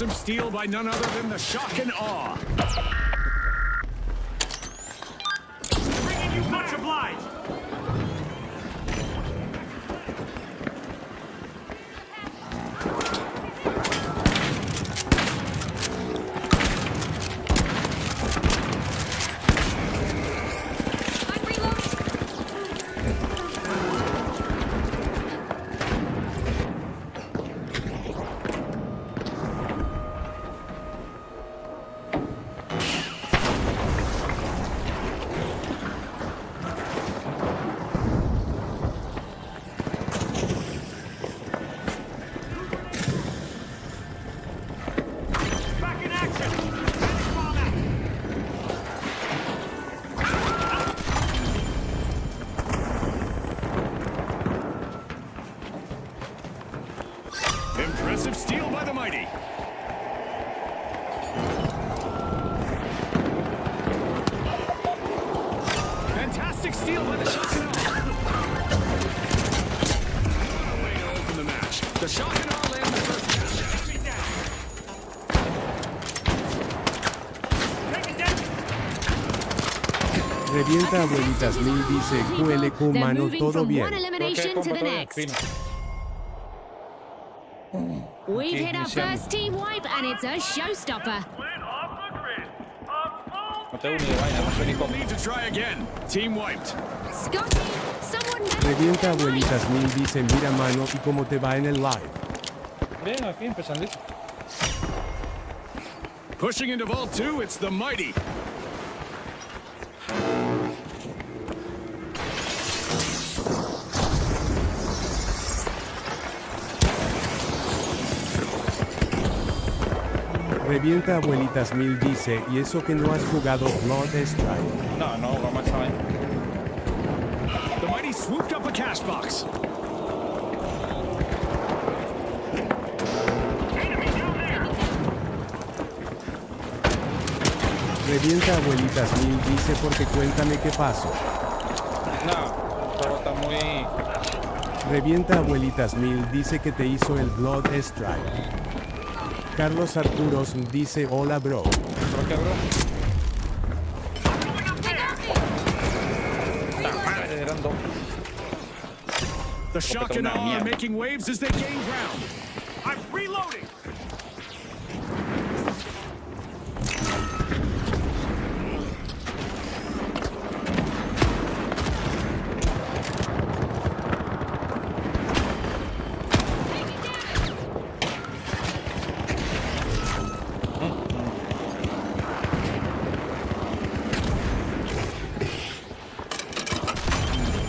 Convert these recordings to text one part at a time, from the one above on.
Impressive steal by none other than the shock and awe. Bringing you much obliged. Impressive steal by the mighty. Fantastic steal by the shock and awe. What a way to open the match. The shock and awe land the first catch. Enemy down. Take it down. Revienta abuelitas mil dice QLQ mano todo bien. We've hit our first team wipe and it's a showstopper. No tengo ni de vaina, no sé ni cómo. Need to try again. Team wiped. Scotty, someone Revienta abuelitas mil dice mira mano y cómo te va en el live. Bien, aquí empezando. Pushing into Vault 2, it's the mighty. Revienta abuelitas mil dice y eso que no has jugado Blood Strike. No, no, vamos a ver. The mighty swooped up a cash box. Revienta abuelitas mil dice porque cuéntame qué pasó. No, todo está muy... Revienta abuelitas mil dice que te hizo el Blood Strike. Carlos Arturos dice hola bro. ¿Pero qué, bro? Eran dos. The shock and awe are making waves as they gain ground. I'm reloading.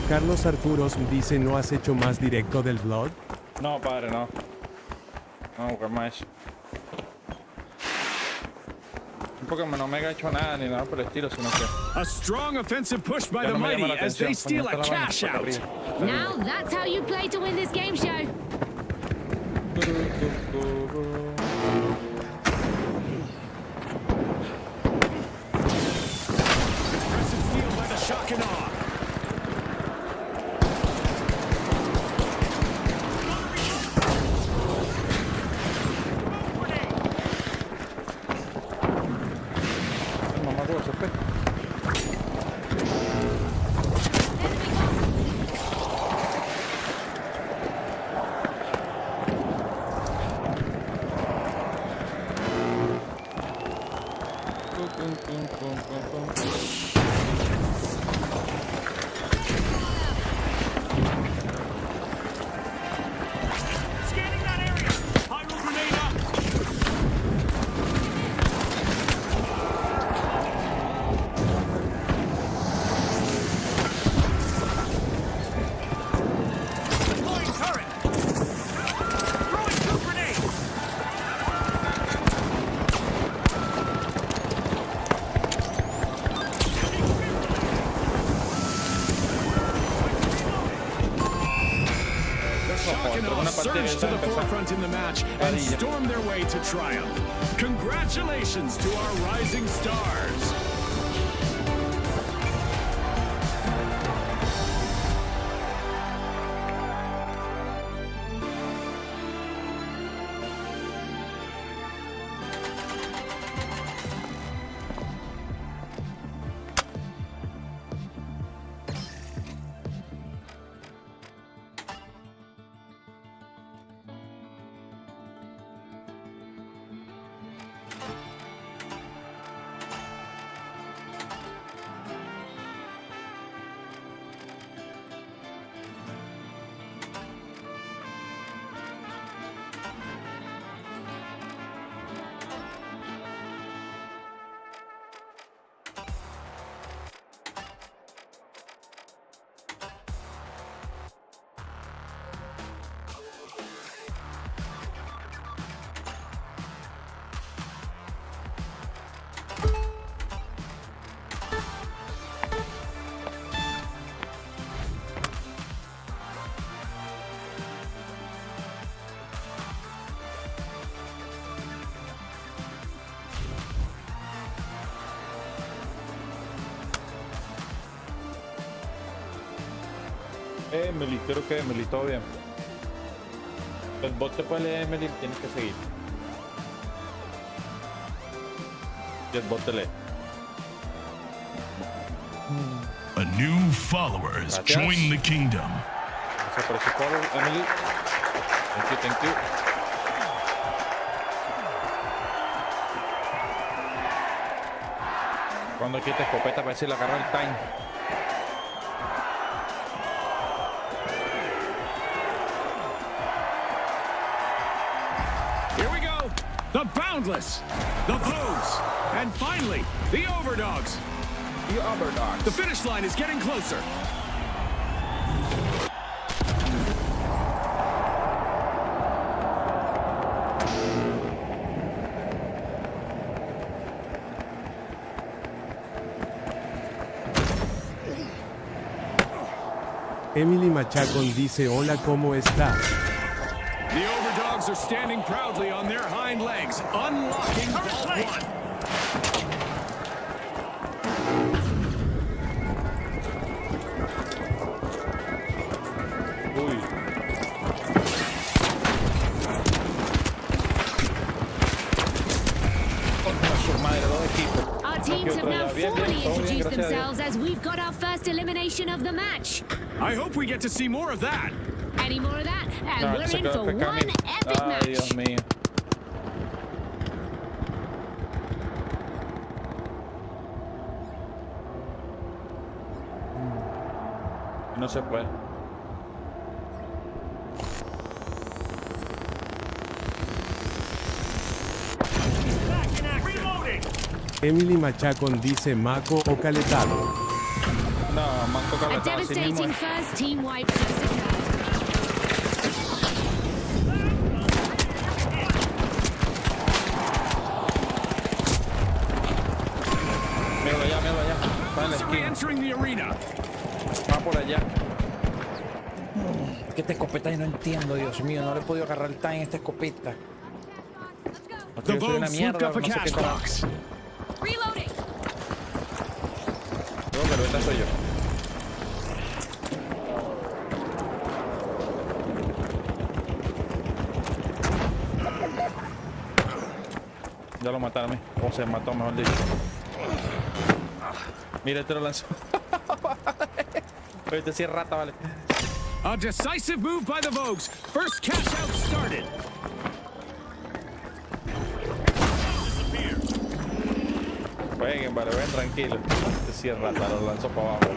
Carlos Arturos dice no has hecho más directo del Blood. No, padre, no. No, buscar más eso. Porque no me ha hecho nada ni nada por el estilo, sino que... A strong offensive push by the mighty as they steal a cash out. Now that's how you play to win this game show. Impressive steal by the shock and awe. Scanning that area. Pyro grenade up. Deploying turret. Throwing two grenades. Surged to the forefront in the match and stormed their way to triumph. Congratulations to our rising stars. Emily, creo que Emily, todo bien. El bot te puede leer, Emily, tienes que seguir. Y el bot te lee. A new follower has joined the kingdom. Gracias por ese follow, Emily. Thank you, thank you. Cuando quita escopeta para decir la agarra el time. Here we go. The Boundless, the Vogues, and finally, the Overdogs. The Overdogs. The finish line is getting closer. Emily Machacón dice hola, ¿cómo estás? The Overdogs are standing proudly on their hind legs, unlocking Vault 1. Uy. Contra su madre, dos equipos. Our teams have now Bien, formally todo bien, introduced gracias a Dios. themselves as we've got our first elimination of the match. I hope we get to see more of that. Any more of that, and No, we're se in quedó for acá one Camilo. epic Ay, match. Dios mío. No se puede. Emily Machacón dice maco o caletado. No, manco A caletado así mismo. devastating first team wipe just occurred. Míralo allá, míralo allá. Está en la They're esquina. re-entering the arena. Va por allá. Es que esta escopeta yo no entiendo, Dios mío. No le he podido agarrar el time a esta escopeta. Porque The yo soy una Vogues look mierda, up a no sé qué cash carajo. box. Reloading. Creo que lo esta soy yo. Ya lo mataron, o se mató, mejor dicho. Mira, este lo lanzó. Este sí es rata, vale. A decisive move by the Vogues. First cash out started. Jueguen, vale, ven tranquilo. Este sí es rata, lo lanzó para abajo.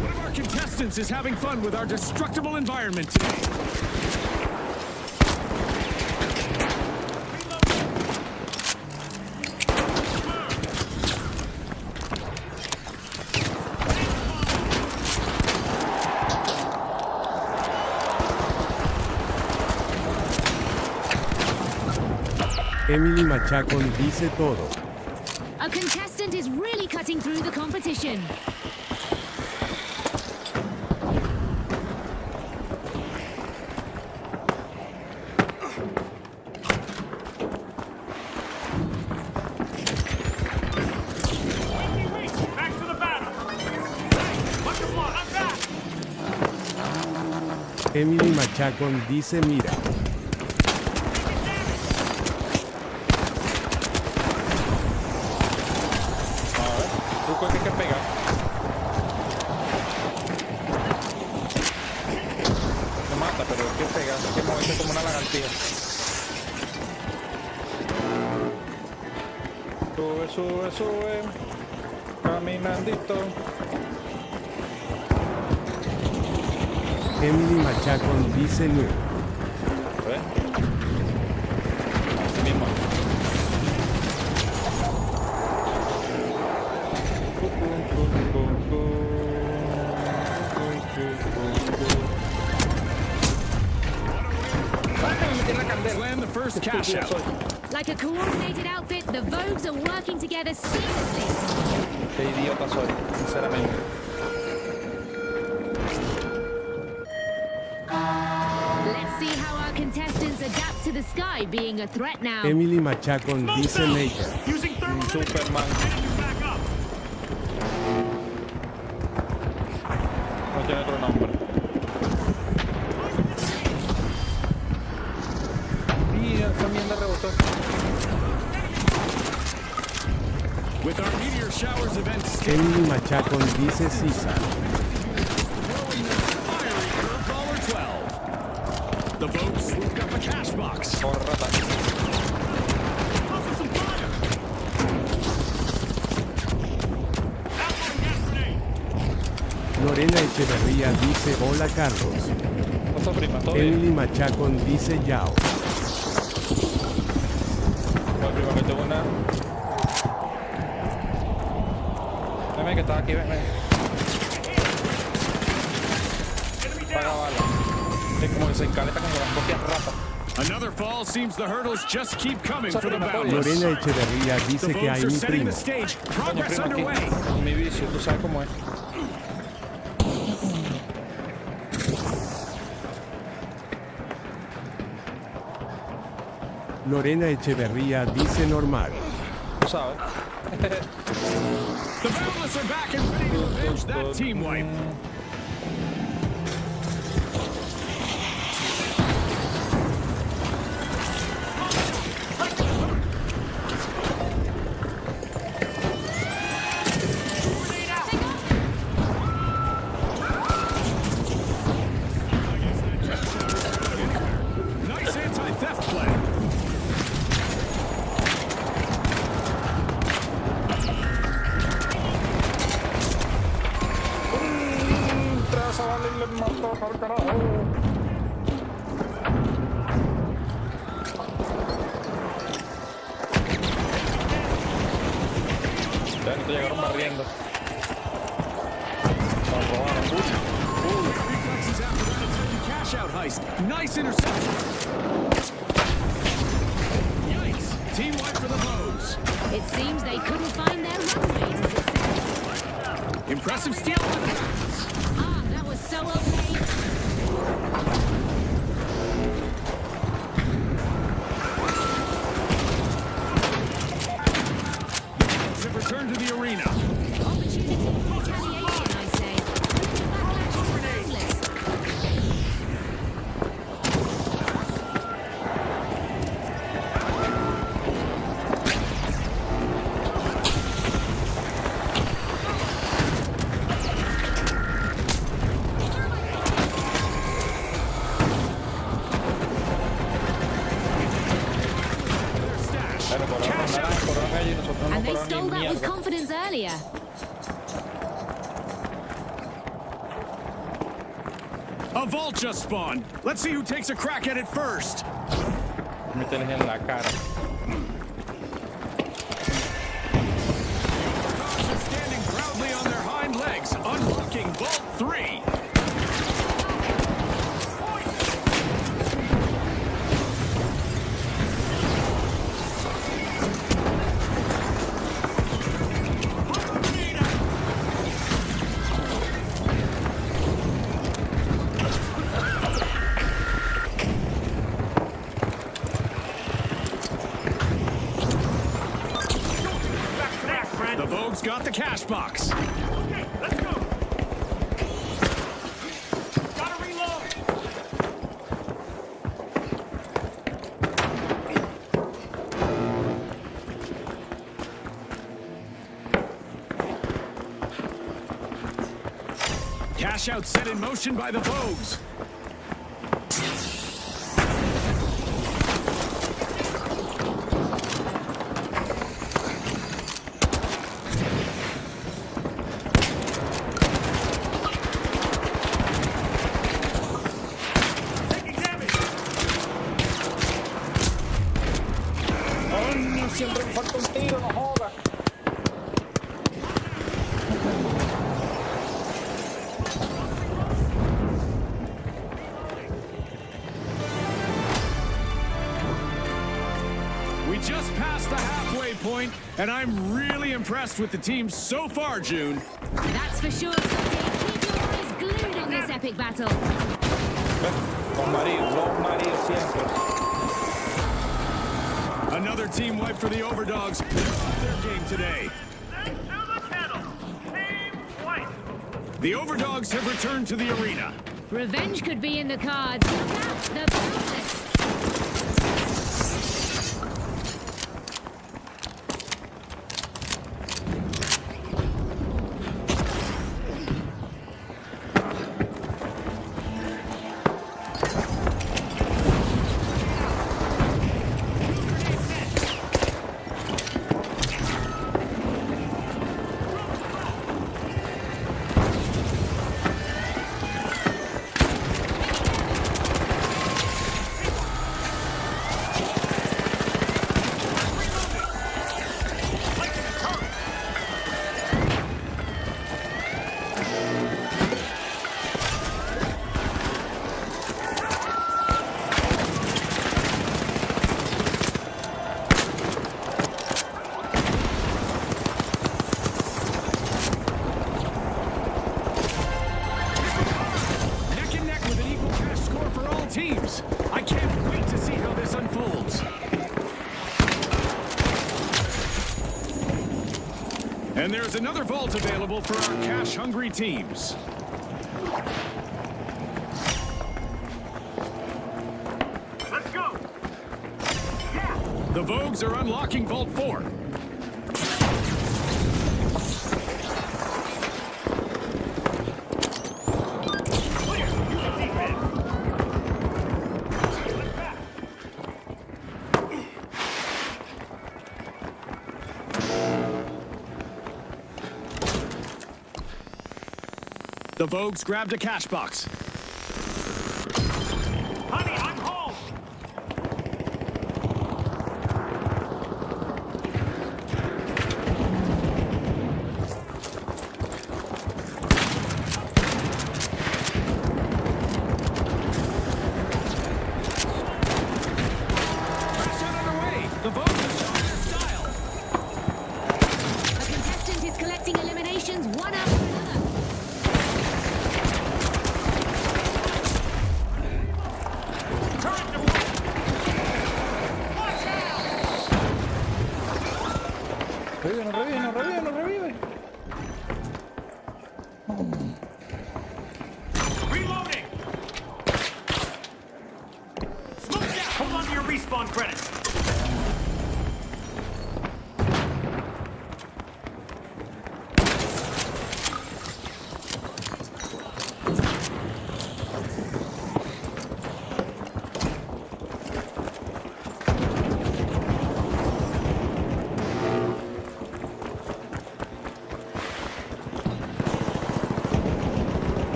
One of our contestants is having fun with our destructible environment today. Emily Machacón dice todo. A contestant is really cutting through the competition. Back to the battle. What the fuck? I'm back. Emily Machacón dice mira. Truco que hay que pegar. Se mata, pero hay que pegar, hay que moverse como una lagartija. Sube, sube, sube. Caminandito. Emily Machacón dice no. ¿Ves? Así mismo. Slam the first cash out. Like a coordinated outfit, the Vogues are working together seamlessly. Qué idiota soy, sinceramente. the sky being a threat now. Emily Machacon dice Maker. Using thermal Superman. back up. No tiene otro nombre. Y esa mierda rebotó. With our meteor showers event still Emily Machacon dice Cisa. fiery curveballer 12. The votes swooped up a cash box. Por rata. Open some fire. Apple gas grenade. Lorena Echeverría dice Hola Carlos. Otra prima, todo bien. Emily Machacon dice Yao. La prima que tengo una. Ven, que estaba aquí, ven. Paga bala. Es como que se encaleta como las propias ratas. Another fall seems the hurdles just keep coming for the boundless. Lorena Echeverría The dice que votes hay are mi setting primo. the stage. Coño, Progress prima, underway. aquí. Mi vicio, tú sabes cómo es. Lorena Echeverría dice normal. Tú sabes. The boundless are back and ready to avenge that team wipe. Nice anti-theft play. Tras a bala y le mató para el carajo. Ya no te llegaron barriendo. Nos robaron. Reflexes after that attempted cash out heist. Nice interception. Yikes. Team wipe for the Vogues. It seems they couldn't find their runways as it said. Impressive steal by the Bats. Ah, that was so okay. Have returned to the arena. Opportunity for retaliation, I say. The backlash is endless. Their stash. Pero Cash out. corrieron allí y nosotros no And they corramos stole ni that with mierda. confidence earlier. A vault just spawned. Let's see who takes a crack at it first. Mételes en la cara. Dogs are standing proudly on their hind legs, unlocking Vault 3. The Vogues got the cash box. Okay, let's go. Gotta reload. Cash out set in motion by the Vogues. Coño, siempre me falta un tiro, no jodas. We just passed the halfway point, and I'm really impressed with the team so far, June. That's for sure, Scotty. Keep your eyes glued on this epic battle. Los maridos siempre. Another team wipe for the Overdogs. Their game today. The Overdogs have returned to the arena. Revenge could be in the cards. Look out, the promise. Teams. I can't wait to see how this unfolds. And there's another vault available for our cash-hungry teams. Let's go. Yeah. The Vogues are unlocking Vault 4. The Vogues grabbed a cash box. Honey, I'm home! Crash out underway! The Vogues have shown their style! A contestant is collecting eliminations one after another. Revive, no revive, no revive, no revive. Reloading! Smoke down! Hold on to your respawn credits!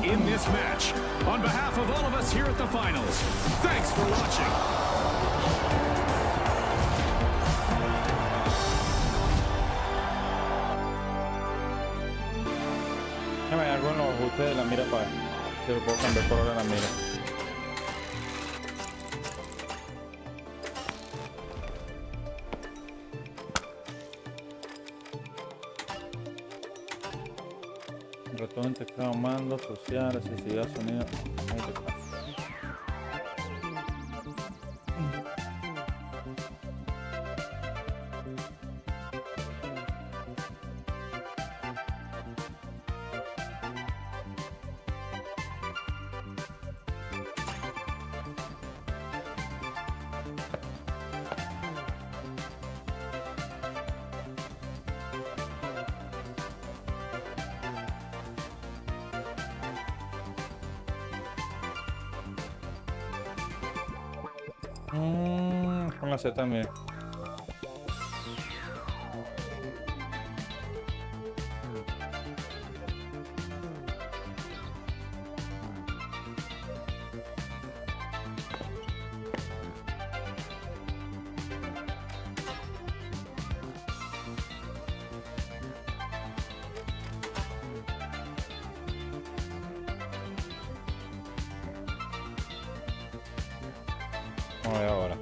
In this match. On behalf of all of us here at the finals, thanks for watching. Déjame algo en los ajustes de la mira para ver si lo puedo cambiar color en la mira. Ratón, teclado, mando, social, accesibilidad, sonido. Ahí está. Póngase también. Vamos a ver ahora.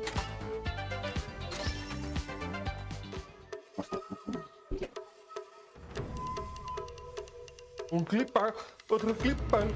Un clipa, otro clipa.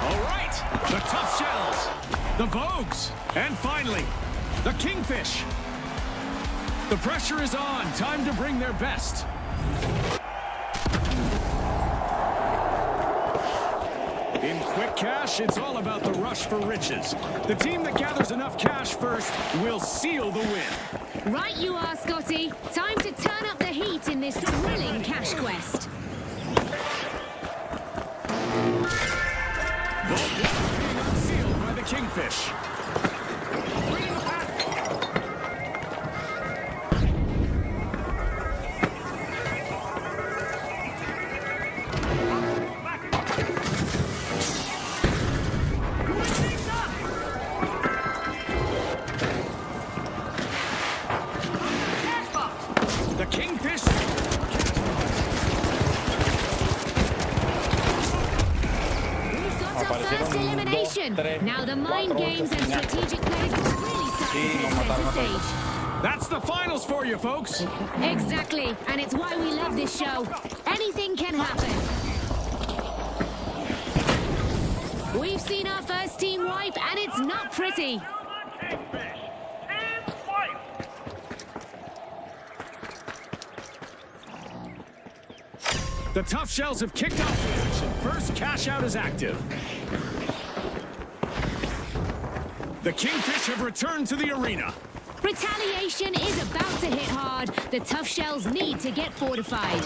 All right, the tough shells, the vogues, and finally, the kingfish. The pressure is on. Time to bring their best. In quick cash, it's all about the rush for riches. The team that gathers enough cash first will seal the win. Right you are, Scotty. Time to turn up the heat in this thrilling cash quest. Sealed by the kingfish. The kingfish. First elimination. Now the mind games and strategic plays will really start to take center stage. That's the finals for you, folks. Exactly, and it's why we love this show. Anything can happen. We've seen our first team wipe, and it's not pretty. The tough shells have kicked off the action. First cash out is active. The kingfish have returned to the arena. Retaliation is about to hit hard. The tough shells need to get fortified.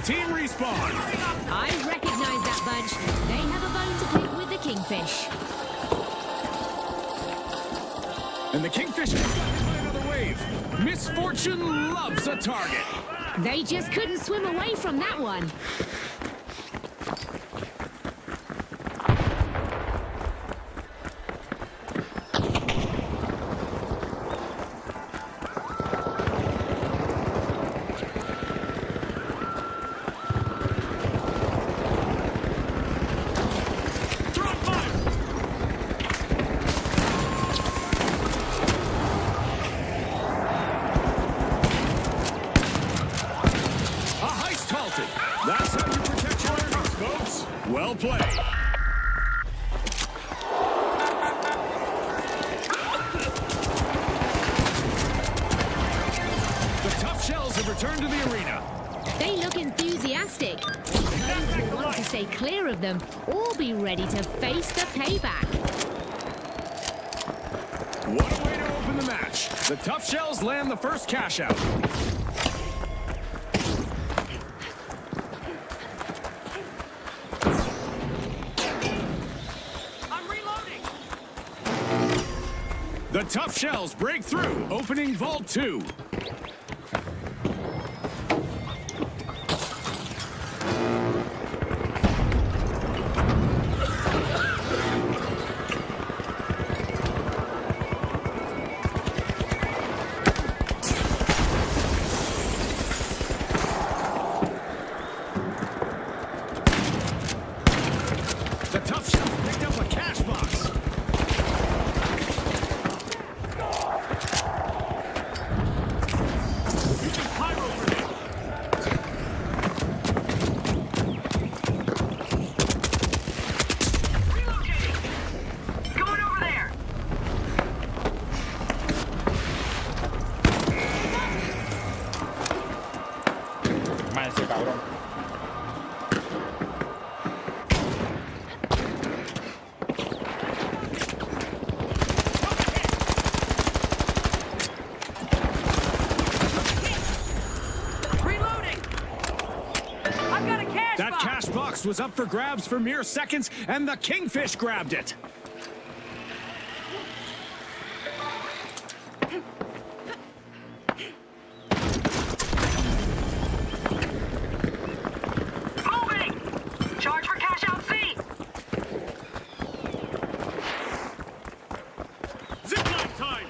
Team respawn. I recognize that bunch. They have a bone to pick with the kingfish. And the kingfish is back by another wave. Misfortune loves a target. They just couldn't swim away from that one. That's how you protect your earnings, folks. Well played. shells have returned to the arena. They look enthusiastic. Those who want to stay clear of them or be ready to face the payback. What a way to open the match. The tough shells land the first cash out. I'm reloading. The tough shells break through, opening Vault 2. The tough shells picked up a cash box. Using pyro grenade. Relocating. Going over there. Más ese cabrón. Reloading. I've got a cash That box. cash box was up for grabs for mere seconds, and the Kingfish grabbed it. Moving. Charge for cash out C. Zipline time!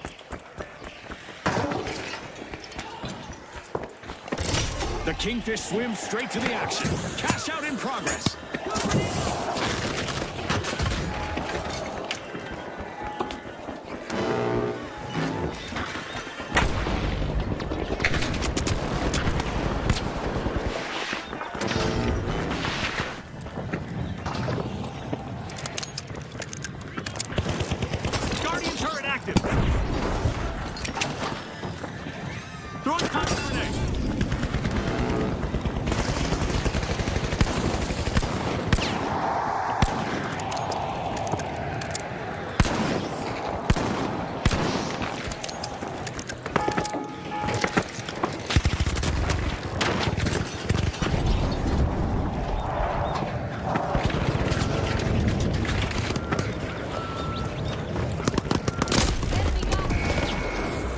The Kingfish swims straight to the action. Cash out in progress. Guardian turret active. Throwing counter grenade.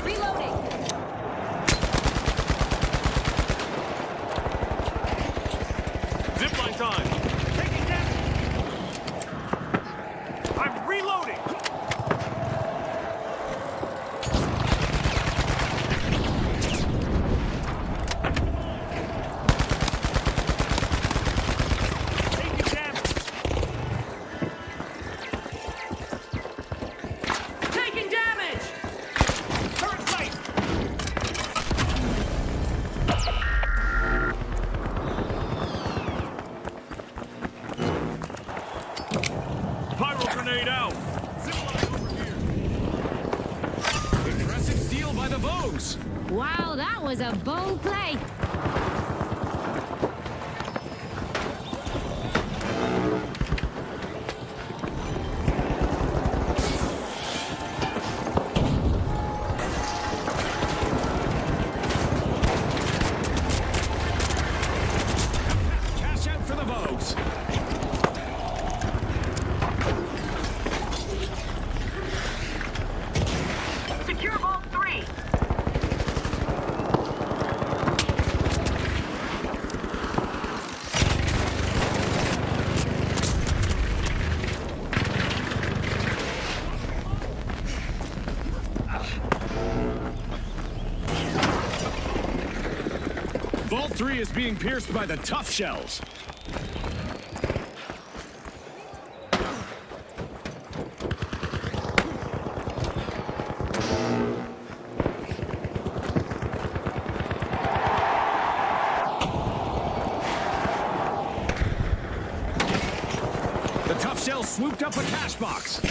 Reloading. Zipline time. Taking damage. I'm reloading. Taking damage. Taking damage. Turret plate. Pyro grenade out. Zipline over here. Impressive steal by the Vogues. Wow, that was a bold play. Cash out for the Vogues. Secure Vault 3. Vault 3 is being pierced by the tough shells. The tough shells swooped up a cash box.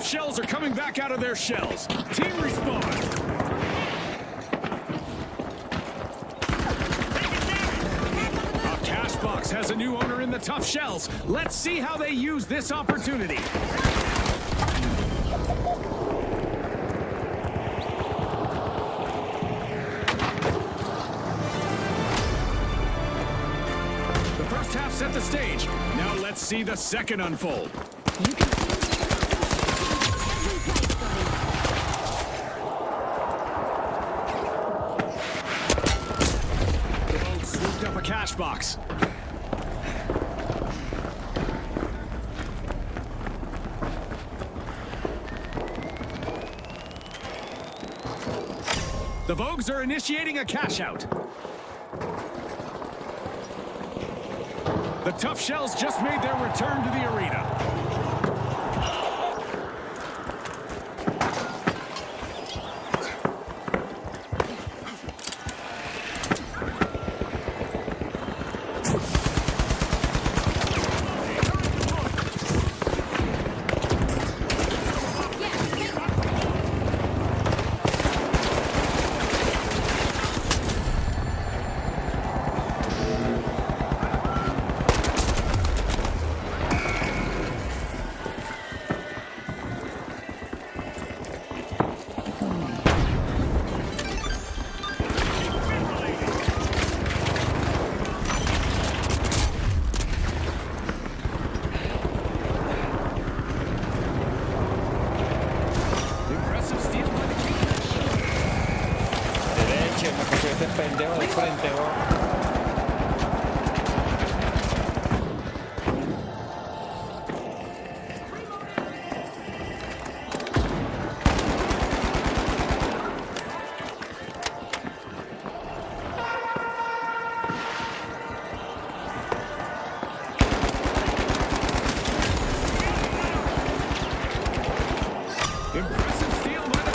shells are coming back out of their shells. Team respawn. A cash box has a new owner in the tough shells. Let's see how they use this opportunity. Set the stage. Now let's see the second unfold. You can every place, buddy. The boat swooped up a cash box. The Vogues are initiating a cash out. The tough shells just made their return to the arena. pendejo de frente, bro. Impressive steal by the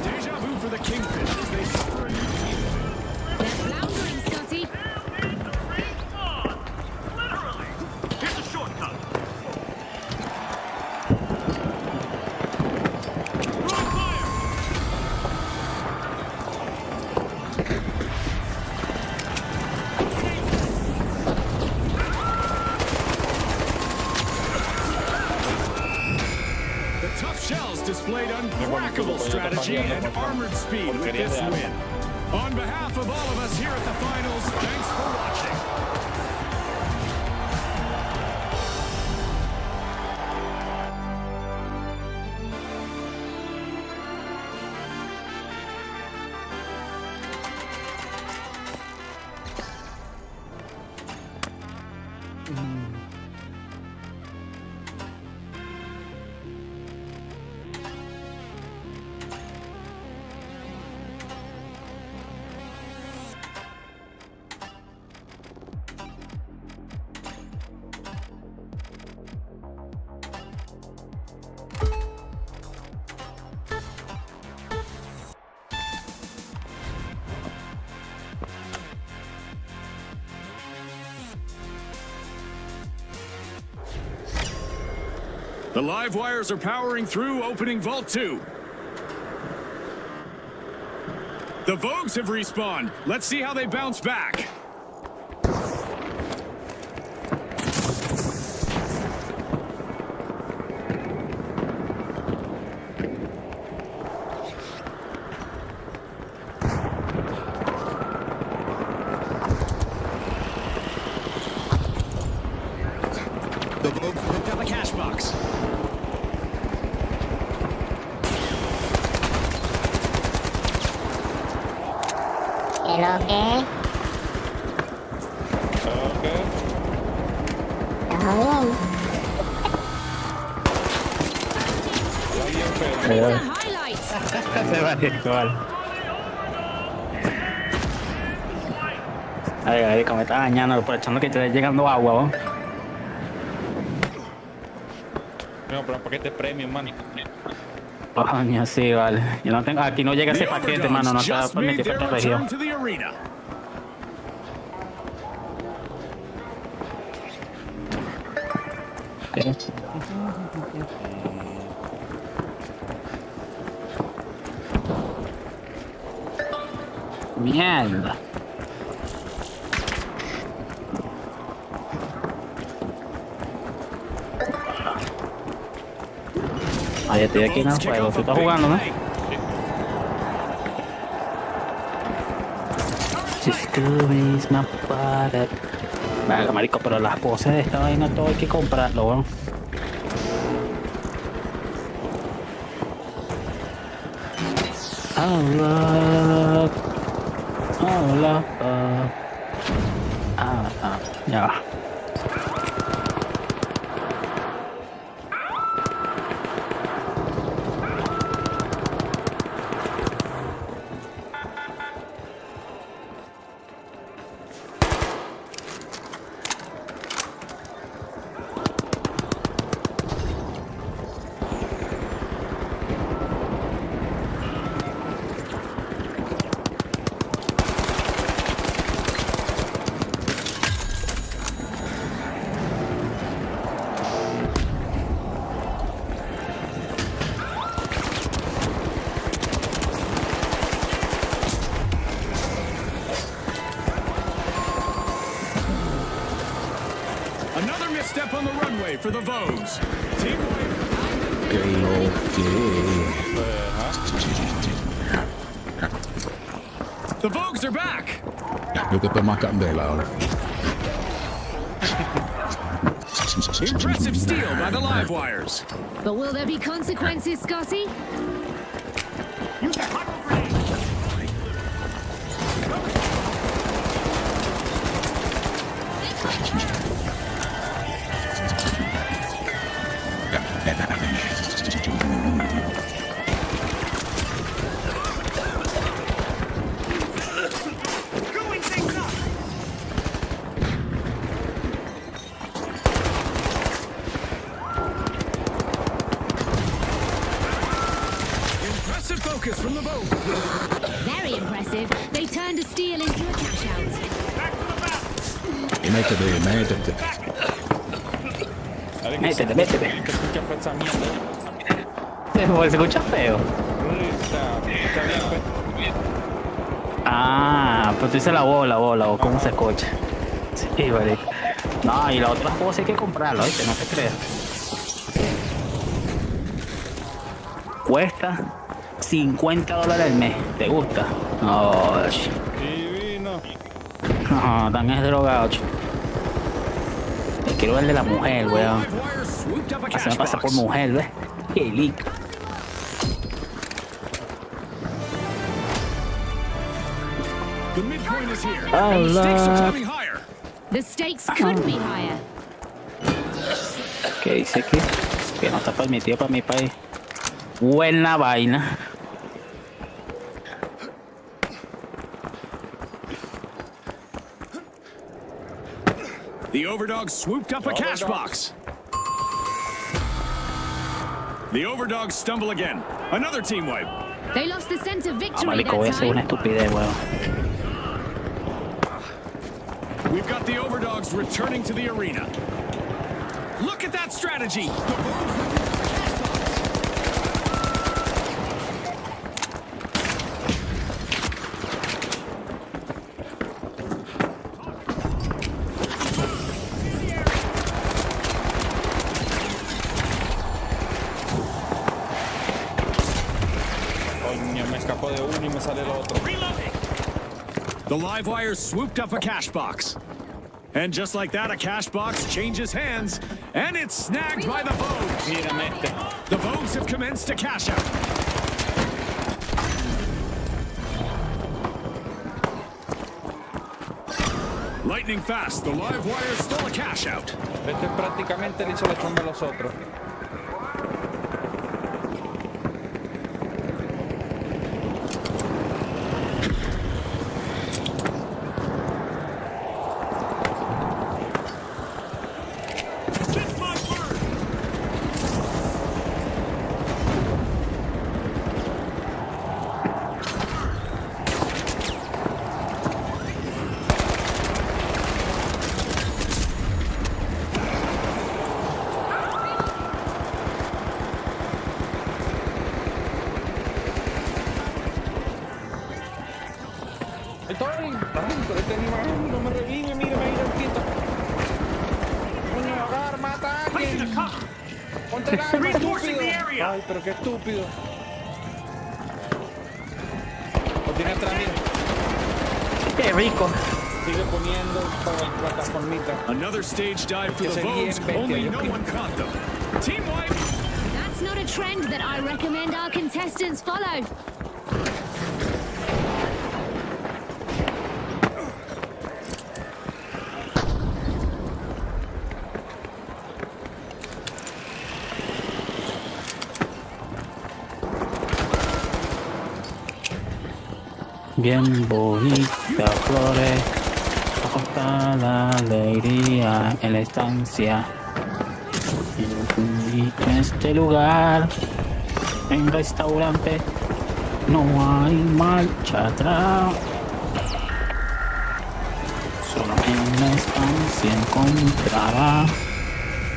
Deja vu for the Kingfish as they suffer a new team. They're floundering, Scotty. Literally. Here's a shortcut. Throwing fire. The tough shells displayed uncrackable strategy and armored speed with this win. On behalf of all of us here at the finals, thanks for watching. The live wires are powering through, opening Vault 2. The Vogues have respawned. Let's see how they bounce back. The Vogues picked up a cash box. Hello, ¿qué? Okay. ¿Todo bien? These are highlights. Se va igual. Ay, como me está dañando, aprovechando que te está llegando agua, ¿no? No, pero un paquete premium, man. Coño, sí, vale. Yo no tengo, aquí no llega ese The paquete, mano, no Overdogs está just made permitido their esta región. return to the arena. Mierda. Ah, ya estoy aquí en el juego. Tú estás jugando, ¿no? Scooby's my butt. Venga, marico, pero las cosas de esta vaina todo hay que comprarlo, weón. Hola. Hola. Ya va. Another misstep on the runway for the Vogues. Team The Vogues are back. Yo te estoy más candela ahora. Impressive steal by the live wires. But will there be consequences, Scotty? Impressive focus from the boat. Very impressive. They turned a steal into a cash out. Y métete. Métete, métete. Que escucha pensamiento. Se escucha feo. Está bien, pues. Ah, pero tú dices la bola, o cómo se escucha. Sí, vale. No, y las otras cosas hay que comprarlo, ¿oíste? No te creas. Cuesta $50 al mes. ¿Te gusta? No, Divino. no, tan es drogado, chico. Quiero ver el de la mujer, weón. Live wires swooped up a Se me cash pasa por box. mujer, ¿ves? Qué lico. The midpoint is here. And the stakes are climbing higher. The stakes could be higher. ¿Qué dice aquí? Que no está permitido para mi país. Buena vaina. The Overdogs swooped up a cash box. The Overdogs stumble again. Another team wipe. They lost the sense of Ah, victory marico, voy a that hacer una time. estupidez, weón. We've got the Overdogs returning to the arena. Look at that strategy. The Vogues Coño, me escapó de uno y me sale el otro. The live wires swooped up a cash box. And just like that, a cash box changes hands, and it's snagged by the Vogues. Mírame este. The Vogues have commenced a cash out. Lightning fast, the live wires stole a cash out. Este prácticamente le hizo la chamba a los otros. Estoy, pero este animal no me revive, mira, me el quieto. Coño, agarra, mata a Placing a alguien. cover. Ponte el arma, Reinforcing estúpido. the area. Ay, pero qué estúpido. Lo tiene atrás, mira. Qué rico. Sigue poniendo plataformita. Another stage dive for Que the se bien Vogues, bestia, only yo no creo. one caught them. Team wipe. That's not a trend that I recommend our contestants follow. Bien bonita flores, acostada la alegría en la estancia. Y en este lugar, en restaurante, no hay marcha atrás. Solo en la estancia encontrará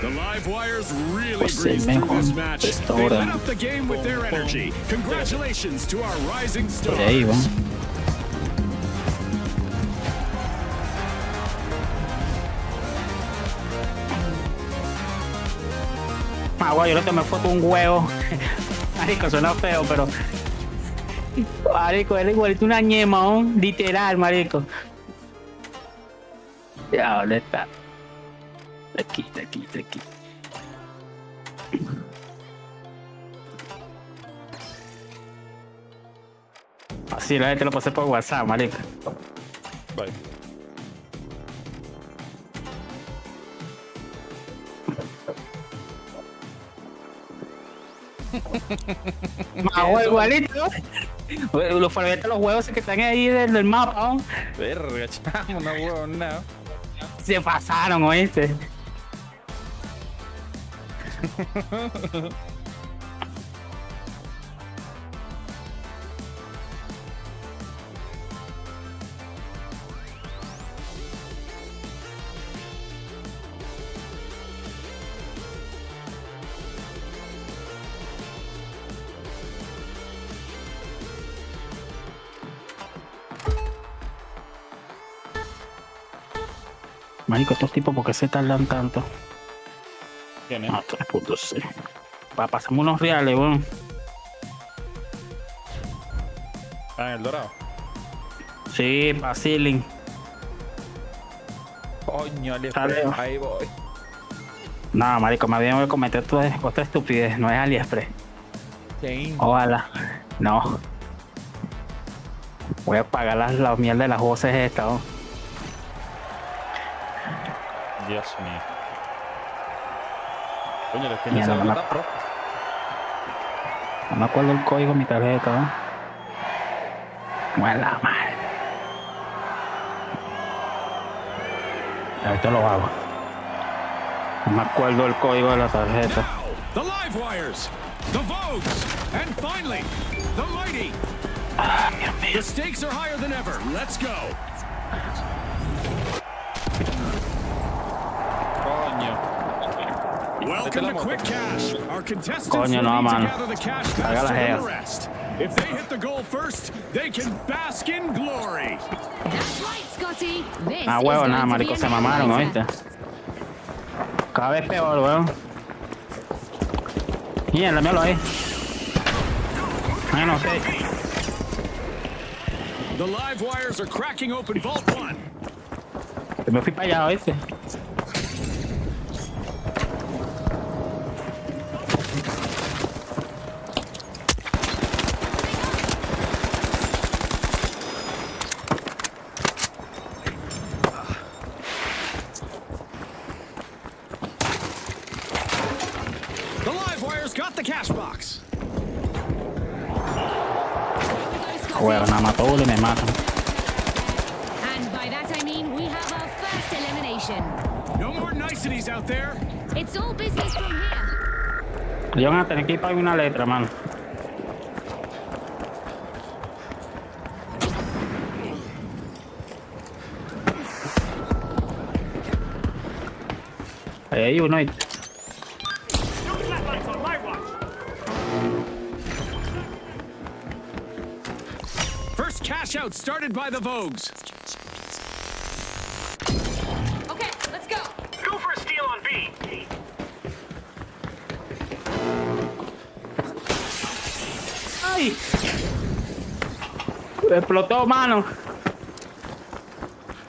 The live wires really Pues el breezed through mejor this match. They restaurante. lit up the game with their energy. Congratulations to our rising por ahí, stars. ¿va? Ah, guay, yo le tomé foto a un huevo. Marico, suena feo, pero. Marico, era igualito una ñema, ¿no? Literal, marico. Ya, ¿dónde está? Aquí, aquí, aquí. Así la gente lo pasé por WhatsApp, marico. Bye. Más igualito. Los favoritos de los huevos que están ahí del mapa, ¿no? Verga, chamo, no huevo, nada. Se pasaron, ¿oíste? Marico, estos tipos, ¿por qué se tardan tanto? ¿Quién es? Ah, 3.6. Para pasarme unos reales, weón. Ah, en el dorado. Sí, para Ceiling. Coño, Sale. ahí voy. No, marico, más bien voy a cometer otra estupidez. No es AliExpress. ¿Quién? Ojalá. No. Voy a pagar la mierda de las voces estas, ¿no? Dios mío. Coño, les Ya, tienes no, esa no. plata, pro. No me acuerdo el código de mi tarjeta, ¿no? Bueno, la madre. Ahorita lo hago. No me acuerdo el código de la tarjeta. The live wires, the Vogues, and finally, the mighty. Ah, Dios mío. The stakes are higher than ever. Let's go. Coño. Welcome to Quick Cash. Our contestants Coño, will no, need to mano. gather the cash Haga la faster than jea. the rest. If they hit the goal first, they can bask in glory. That's right, Scotty. This Ah, is huevo, going nada, to be marico, an se mamaron, elevator. ¿oíste? Cada vez peor, weón. Mierda, míralo ahí. Ah, no sé. The live wires are cracking open Vault 1. Yo me fui para allá, ¿oíste? The live wires got the cash box. Huevo, nada, mató uno y me matan. And by that I mean we have our first elimination. No more niceties out there. It's all business from here. Yo van a tener que ir para una letra, mano. Ahí hay uno, ¿oíste? No flatlights on my watch. First First cash out started by the Vogues. Okay, let's go. Go for a steal on B. ¡Ay! Explotó, mano.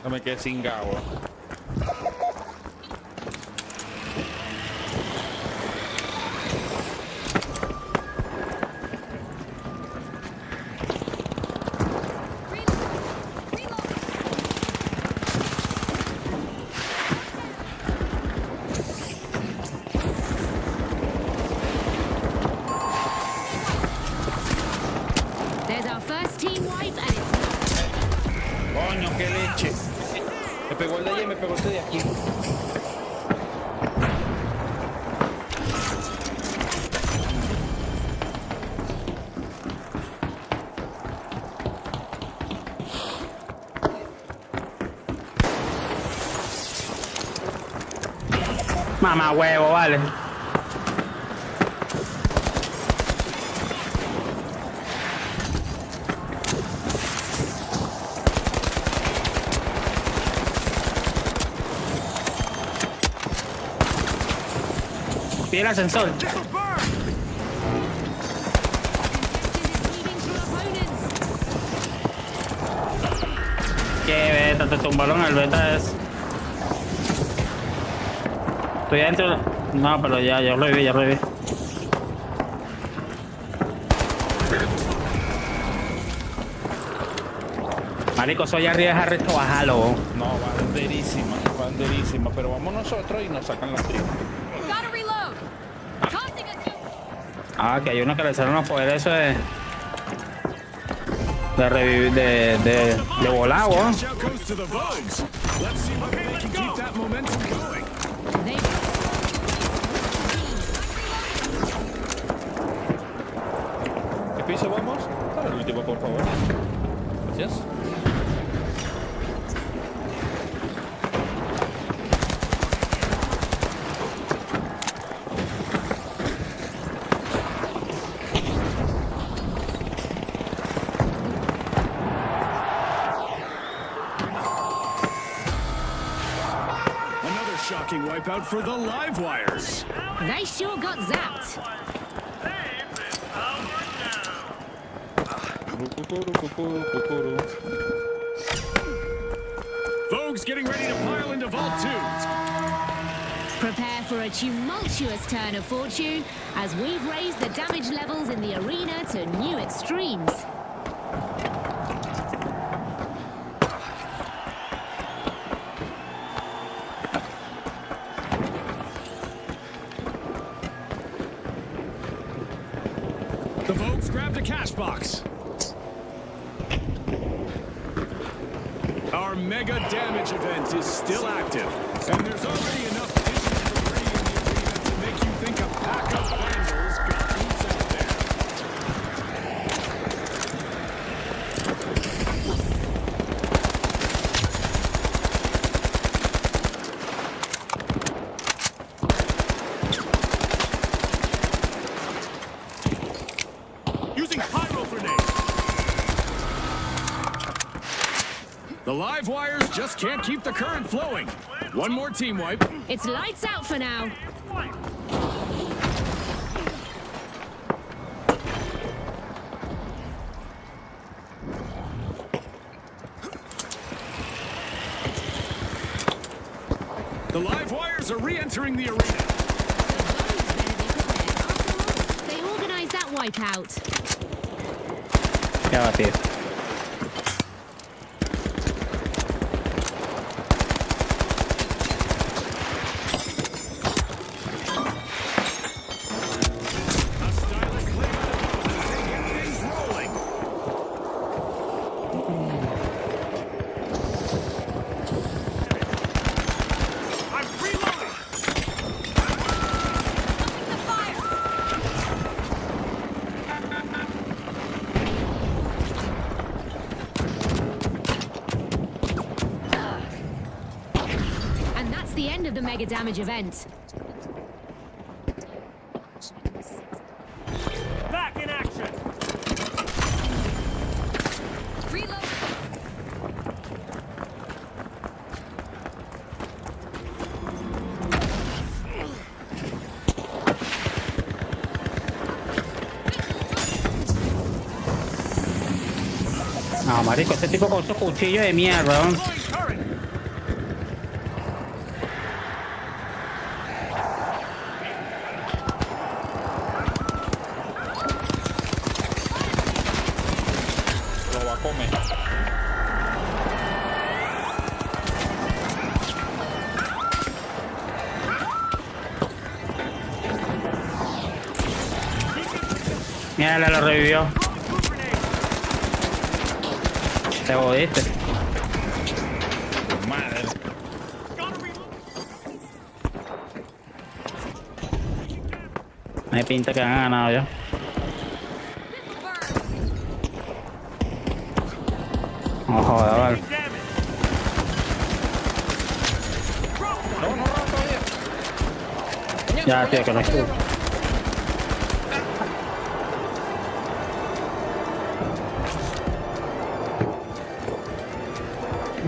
No me quedé sin agua. There's our first team wipe, and it's Coño, qué leche. Me pegó el de allá y me pegó este de aquí. Mamá huevo, vale. Pide el ascensor. weaving through opponents. Que beta, te tumbaron el beta es. Estoy adentro. No, pero ya lo vi, ya lo vi. Marico, soy arriba de resto, bájalo. No, banderísima, pero vamos nosotros y nos sacan las tripas. Gotta reload. Tossing a new. Ah, que hay uno que le salen los poderes eso de revivir, de volar, weón. Cash out goes to the Vogues. Let's see whether they can keep that momentum going. They ¿Qué piso vamos? Para el último, por favor. Gracias. Another shocking wipeout for the live wires. They sure got zapped. Vogues getting ready to pile into Vault 2. Prepare for a tumultuous turn of fortune as we've raised the damage levels in the arena to new extremes. The Vogues grabbed a cash box. Our mega damage event is still active, and there's already enough additional debris in the arena to make you think a pack of vandals got loose out there. Using pyro grenades. The live wires just can't keep the current flowing. One more team wipe. It's lights out for now. The live wires are re-entering the arena. They organized that wipeout. Ya va, tío. A stylish play as they get things rolling. I'm reloading. And that's the end of the mega damage event. Back in action. No, marico, este tipo con su cuchillo de mierda, ¿no? Lo va a comer. Mira, lo revivió. Te jodiste. Madre. Me pinta que han ganado ya. No joda, vale. No, todavía. Ya, tío, que no estuvo.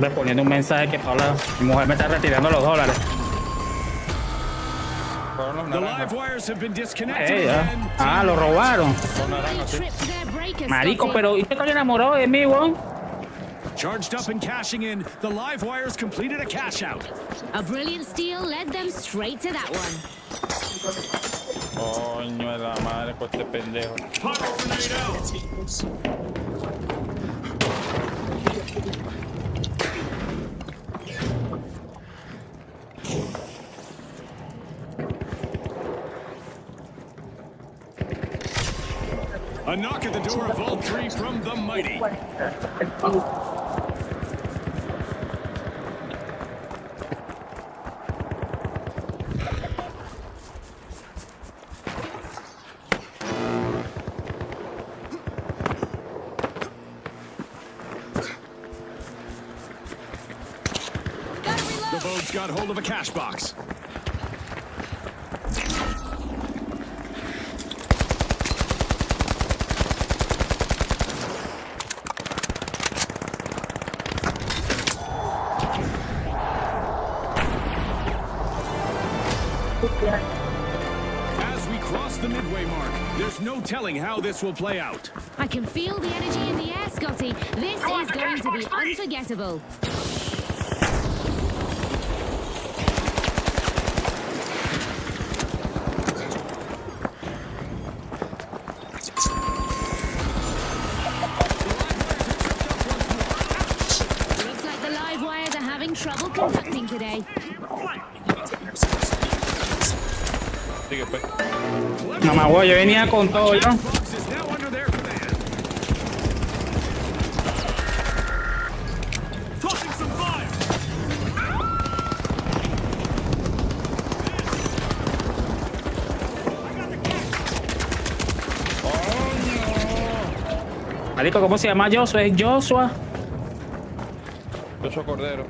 Respondiendo un mensaje que Paula, mi mujer me está retirando los $. Fueron los The naranjas. live wires have been disconnected Ey, again. ah, lo robaron. Los naranjas, sí. Trip to their breaker, Marico, Scotty. pero ¿y usted está enamorado de mí, weón? Charged up and cashing in, the live wires completed a cash out. A brilliant steal led them straight to that one. Coño de la madre con este pendejo. Puddle grenade out. A knock at the door of Vault 3 from the mighty. The Vogue's got hold of a cash box. As we cross the midway mark, there's no telling how this will play out. I can feel the energy in the air, Scotty. This is going to be unforgettable. Looks like the live wires are having trouble conducting today. Sigue, pues. No me voy, yo venía con todo, yo. Box is now under their command. Tossing some fire. Marico, ¿cómo se llama Joshua? Es Joshua Yo soy cordero.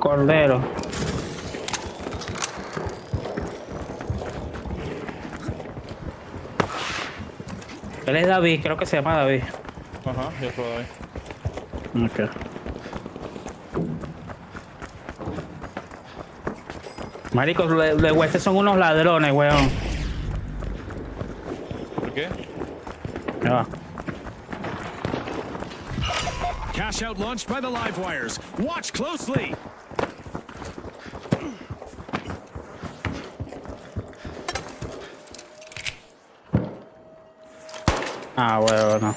Cordero. Él es David, creo que se llama David. Ajá, yo soy David. Ok. Marico, los huestes son unos ladrones, weón. ¿Por qué? Ya va. Cash out launched by the live wires. Watch closely. Ah, bueno.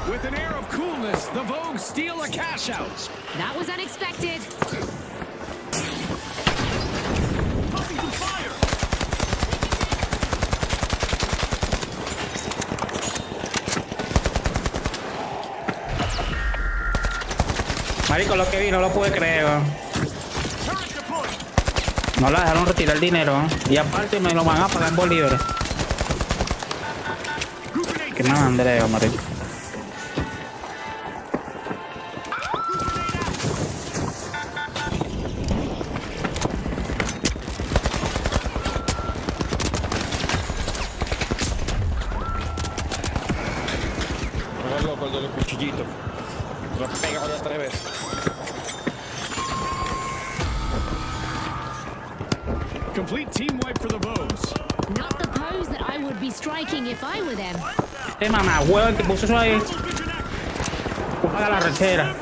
With an air of coolness, the Vogue steal a cash out. That was unexpected. Tossing some fire. Marico, lo que vi no lo pude creer, weón. Turret deployed. No la dejaron retirar el dinero, ¿eh? Y aparte me lo van a pagar en bolívares. Group grenade. Qué mandandreo, marico. complete team wipe for the Bows. Not the pose that I would be striking if I were them. Mamá, huevo, que puso eso ahí. Tú paga la rechera.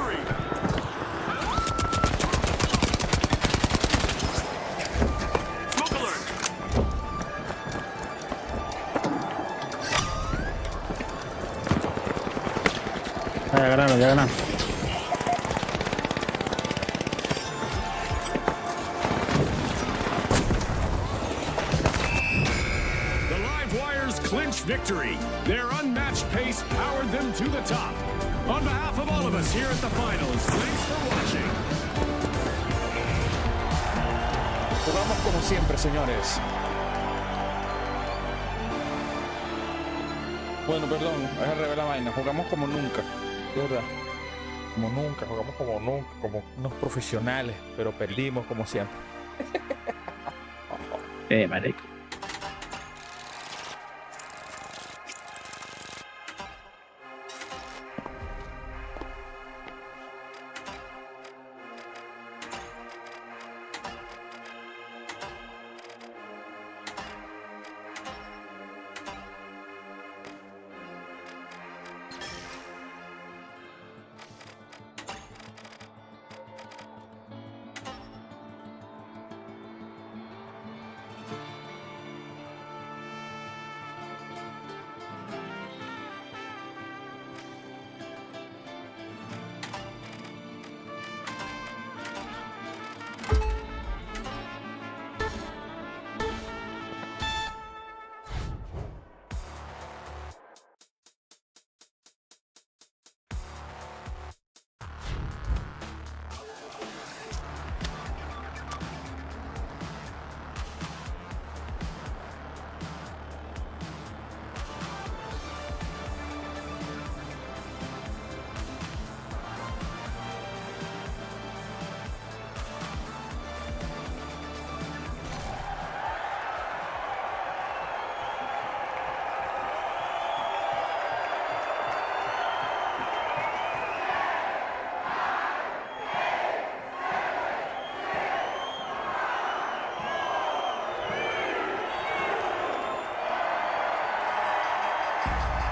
Ya ganaron, ya ganaron. The live wires clinch victory. Their unmatched pace powered them to the top. On behalf of all of us here at the finals, thanks for watching. Jugamos como siempre, señores. Bueno, perdón, es al revés la vaina. Jugamos como nunca. De verdad. Como nunca, jugamos como nunca, como unos profesionales, pero perdimos como siempre. Marico.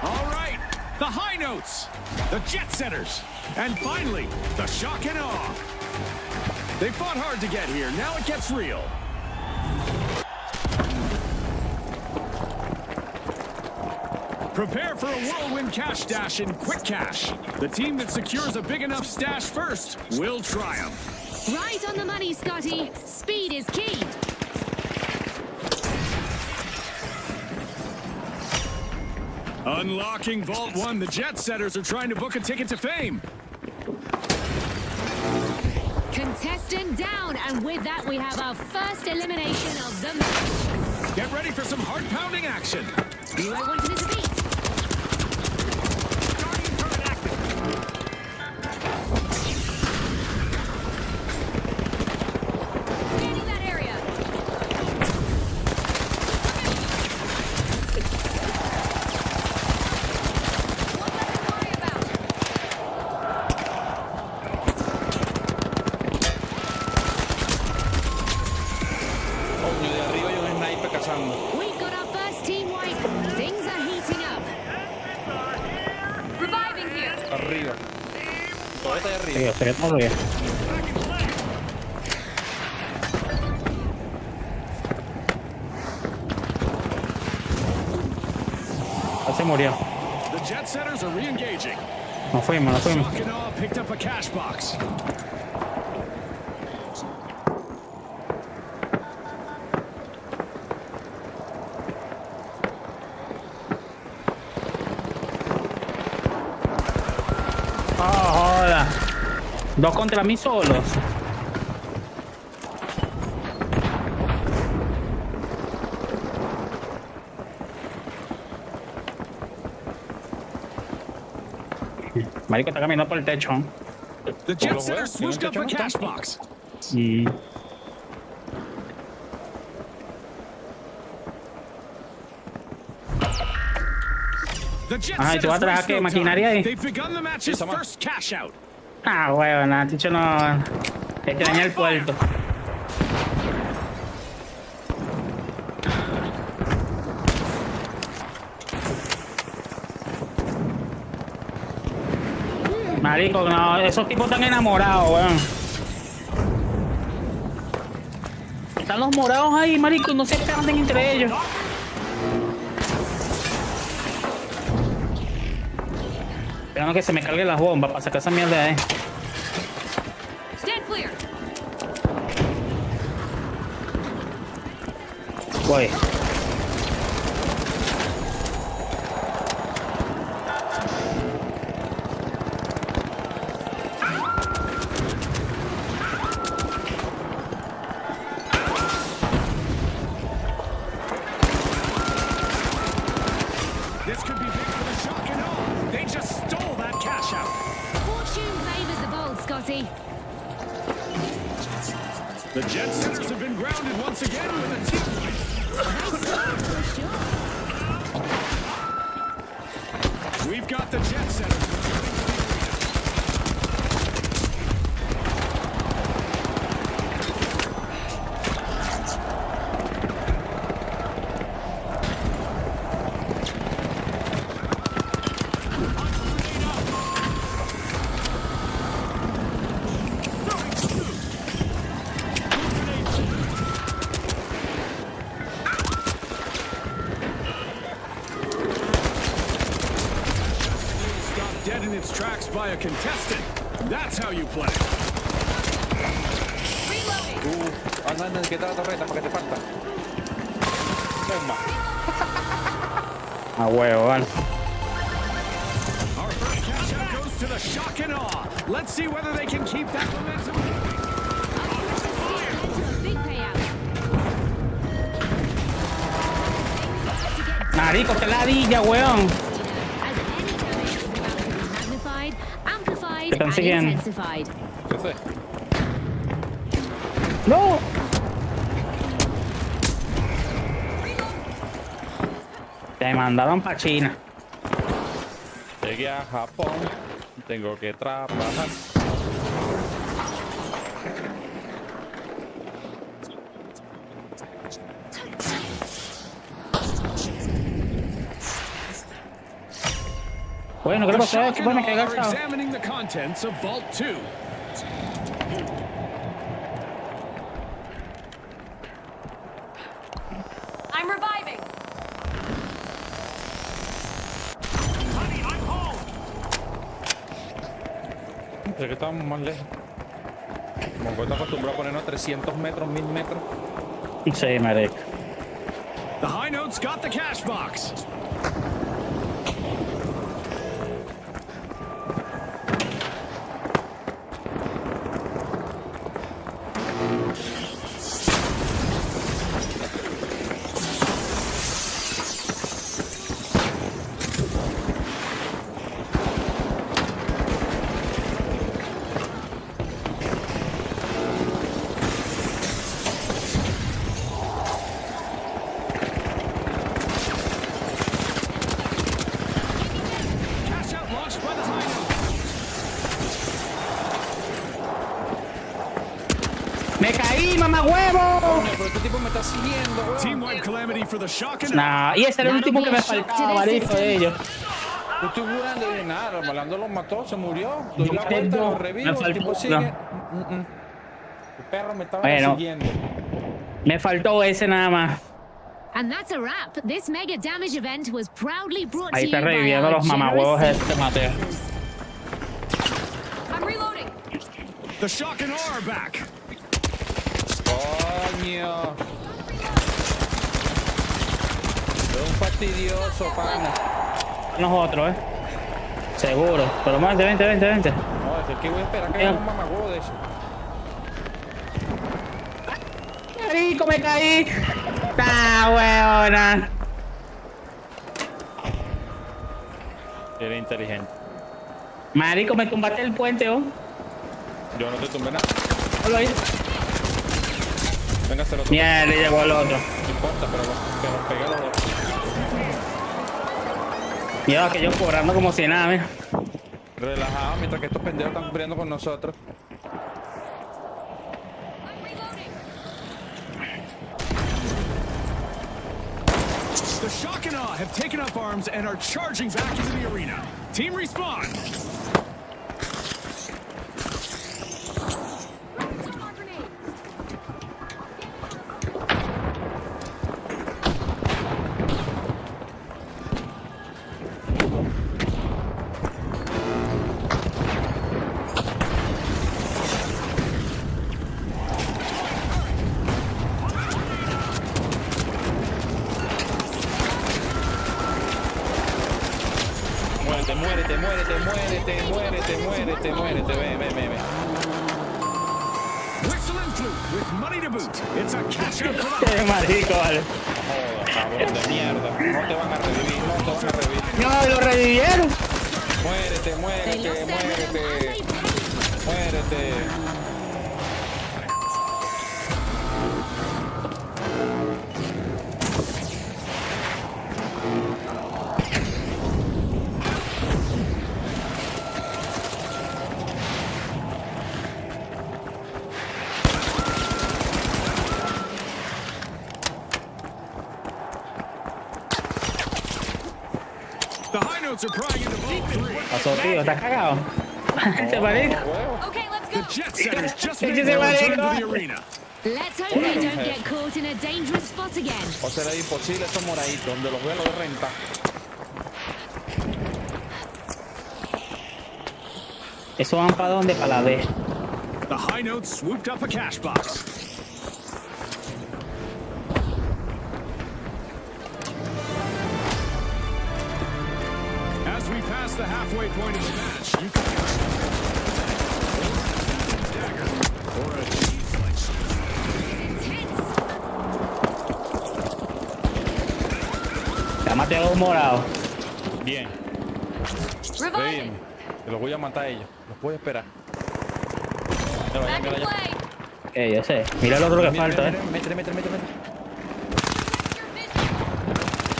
All right, the high notes, the jet setters, and finally, the shock and awe. They fought hard to get here. Now it gets real. Prepare for a whirlwind cash dash in Quick Cash. The team that secures a big enough stash first will triumph. Right on the money, Scotty. Speed is key. Unlocking Vault 1, the jet setters are trying to book a ticket to fame. Contestant down, and with that we have our first elimination of the match. Get ready for some heart-pounding action. You won't want to miss a beat. Guardian turret active. Scanning that area. One less to worry about. Coño, de arriba hay un sniper cazando. We've got our first team wipe. Things are heating up. Reviving here. Arriba. Todo está ahí arriba. Sí, sé que no lo vi. Ya se murió. The jet setters are re-engaging. Nos fuimos, nos fuimos. Shock and awe picked up a cash box. Oh, joda. Dos contra mí solos. Marico está caminando por el techo. The jet Well, setters well, swooshed up a cash box. Y The jet Ajá, ¿y tú vas a setters traer qué, waste no maquinaria time. ahí? They've begun the match's first cash out. ah, huevona, dicho no. Extraña el puerto. Marico, no, esos tipos están enamorados, weón. Están los morados ahí, marico, no se pierden entre ellos. Esperando que se me carguen las bombas para sacar esa mierda de ahí. Stand clear. Voy. This could be big for the shock and awe. They just stole that cash out. Fortune favors the bold, Scotty. The Jet Setters have been grounded once again with a team win. For sure. We've got the Jet Setters. Dead in its tracks by a contestant. That's how you play. Anda, que está la torreta para que te falta. Toma. A huevo, vale. Our first cash out goes to the shock and awe. Let's see whether they can keep that momentum going. Big payout. Marico, qué ladilla, weón. As any donation is about to be magnified, amplified, Están and siguiendo. intensified. ¿Qué fue? No. Te mandaron pa' China. Llegué a Japón. Tengo que trabajar. Bueno, ¿qué le The pasó? shock ¿Qué and pasa? Me awe quedé are agachado. examining the contents of Vault 2. I'm reviving. Honey, I'm home. Sé que estábamos más lejos. Mongo está acostumbrado a ponernos a 300 metros, 1000 metros. Sí, marico. The high notes got the cash box. Cash out launched by the high notes. ¡Me caí, mamá huevo! Pero este tipo me está siguiendo, weón. Team-wide calamity for the shock and awe. Nah, y ese era el último que me faltaba, marico, de ellos. Yo estoy jugando de nada, Rolando lo mató, se murió. Doy la Yo vuelta, lo me revivo, faltó el tipo uno. sigue. El perro me estaba Bueno. siguiendo. Me faltó ese nada más. And that's a wrap. This mega damage event was proudly brought Ahí to you está by reviviendo our los mamahuevos generous este Mateo. I'm reloading. The shock and awe are back. Coño. Es un fastidioso, pana. Nosotros, seguro. Pero más, vente. No, es que voy a esperar que Bien. haya un mamahuevo de eso. Marico, me caí. Huevona. Era inteligente. Marico, me tumbaste el puente, ¿oh? Yo no te tumbé nada. Solo ahí. Venga, se lo tomo. Mierda, le llegó el otro. No importa, pero que nos pegue a los dos. Mira, que yo cobrando como si nada, mira. Relajado mientras que estos pendejos están peleando con nosotros. The shock and awe have taken up arms and are charging back into the arena. Team respawn. muérete, muérete, muérete, muérete, muérete, muérete. Ve. Whistle and flute with money to boot. It's a catch up for the Qué marico, vale. Joder, cabrón de mierda. No te van a revivir, no te van a revivir. No, lo revivieron. Muérete, They muérete, lost their rhythm and muérete. they paid. Muérete. The high notes are prying into ball three. Pasó, tío, está cagado. Este marico. Okay, let's The go. jet setters just Ese made their return to marico. the arena. Let's hope they don't get caught in a dangerous spot again. O será imposible esos moraditos, donde los veo los de renta. ¿Eso van para dónde? Para la B. The high notes swooped up a cash box. As we pass the halfway point of the match, you can dagger or a cheese slice. Ya maté a dos morados. Bien, Reviving. bien. Que los voy a matar a ellos. Los voy a esperar. Mira, Back mira, in mira. play. Yo sé. Mira el otro que Mira, falta, mira, métele.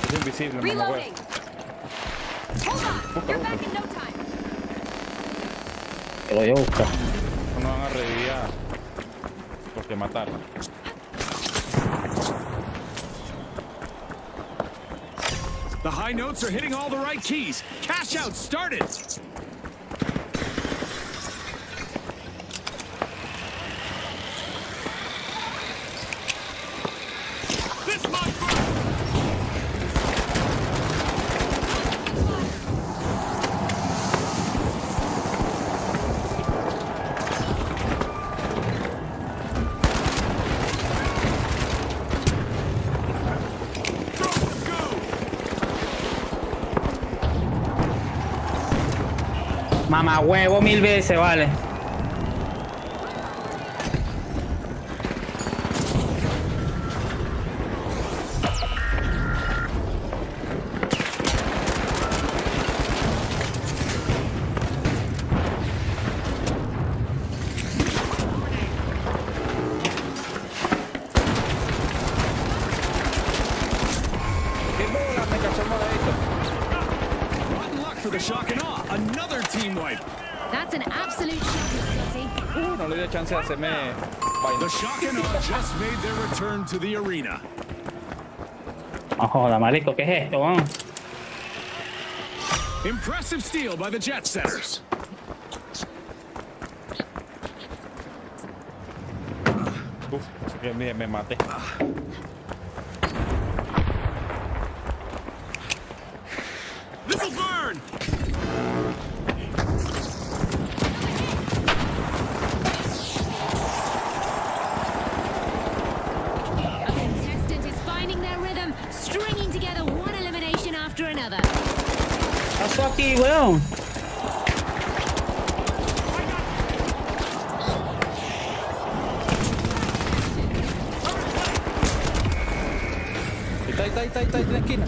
Es invisible, mamá, güey. Reloading. Hold on. You're back in no time. Te lo voy a buscar. No van a revivir a los que mataron. The high notes are hitting all the right keys. Cash out started. This might burn. Mamá huevo 1000 veces, vale. ¡Qué bola! Me cachó el moradito. Rotten luck for the shock and awe. Another team wipe. That's an absolute shocker, Scotty. No le dio chance de hacerme The vaina. shock and awe just made their return to the arena. No joda, marico, ¿qué es esto, vamos? Impressive steal by the jet setters. Uf, así que me maté. This'll burn. A contestant is finding their rhythm, stringing together one elimination after another. Pasó aquí, weón. Está en la esquina.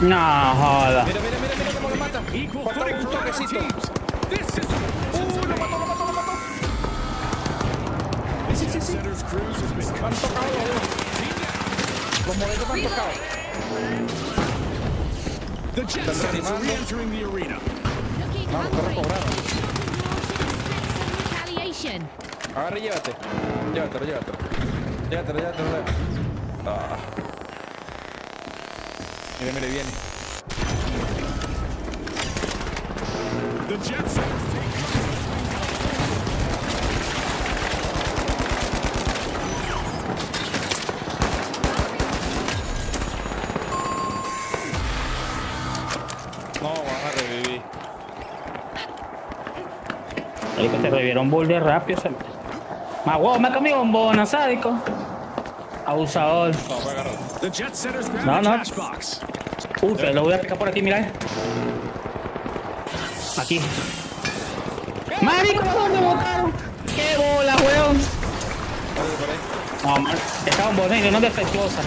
No joda. Mira cómo lo mata. Equal Falta footing un for either toquecito. teams. This is Lo mató. Sí. Setters Cruz has been Han tocado los modelos han tocado. The jet setters are re-entering the arena. Looking No, hungry. pero cobraron. Some retaliation. Agarra y llévatelo. Ah. Mire, viene. The jet setters take No, van a revivir. Marico, se revivieron bull de rápido. Más huevo, me cambió bombona, sádico. Abusador. No, voy a agarrar. the jet setters grab No, the no. cash box. Te lo voy a picar por aquí, mira. Aquí. Marico, ¿dónde botaron? ¡Qué bola, weón! No, man, estaban bonitos, no defectuosa.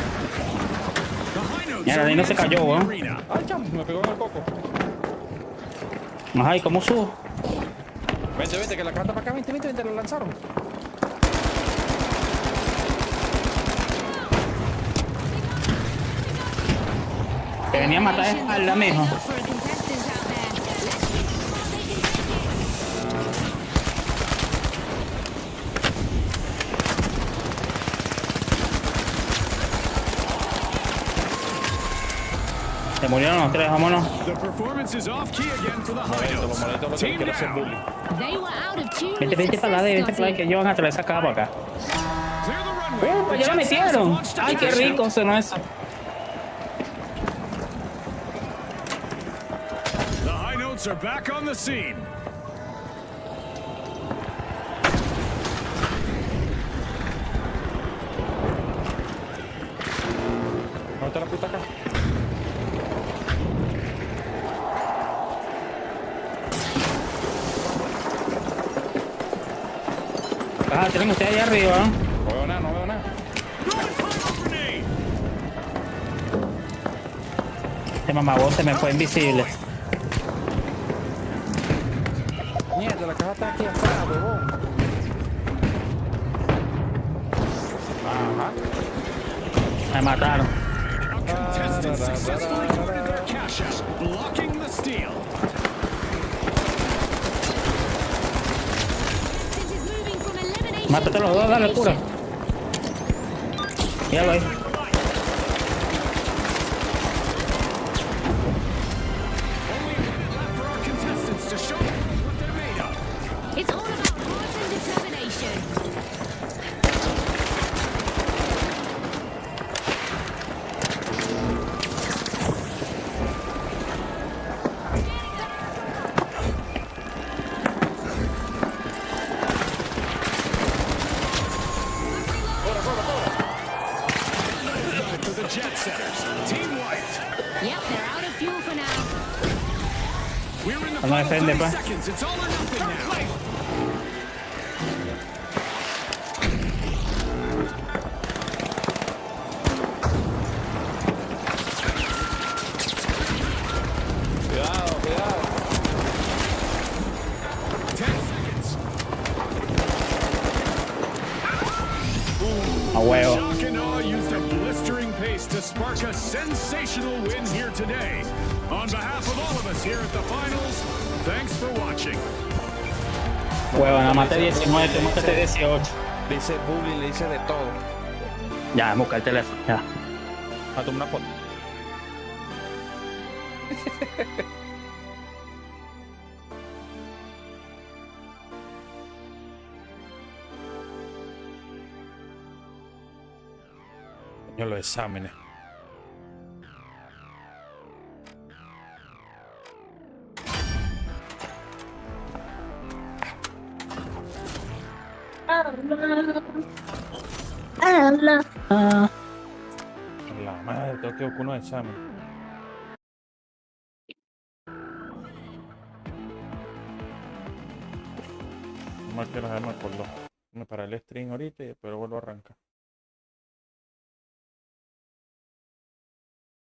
Mira, de ahí no se cayó, weón. Ay, chamo, me pegó en el coco. Ajá, ¿y cómo subo? Vente, vente, que la caja está para acá. Vente, vente, vente, la lanzaron. Te venía a matar de espalda, mijo. For the contestants out there. Se murieron los tres, vámonos. The performance is off key again for the high Los notes. maletos lo que Team quieren hacer down. bullying. They were out of tune. Vente, vente para la de, vente para la que ellos van a traer esa caja para acá. Clear the runway. Pues ya la metieron. Ay, qué rico sonó eso. The high notes are back on the scene. ¿Dónde está la puta acá? Ah, tienen ustedes allá arriba, ¿no? No veo nada, no veo nada. Grenade. Este mamabón se me fue invisible. Mierda, la caja está aquí atrás, huevón. Ajá. Me mataron. Contestants successfully guarded their cash out, blocking the steal. This is moving from elimination Mátate to los dos, dale, cura. elimination. Míralo ahí. Only a minute left for our contestants to show what they're made of. It's all about heart and determination. To the jet setters. Team white. Yep, they're out of fuel for now. We're in the Vamos a final 30 defender, pa. seconds. It's all or nothing now. Cuidado, cuidado. 10 seconds. A huevo. Shock and awe used a blistering pace to spark a sensational win here today. On behalf of all of us here at the finals, thanks for watching. Huevo, nada maté 19, te mataste 18. Le hice bullying, le hice de todo. Ya, busca el teléfono, ya. A tomar una foto. Yo los exámenes. La madre, tengo que buscar unos exámenes. No quiero dejarme por dos. Me paré el stream ahorita y después vuelvo a arrancar.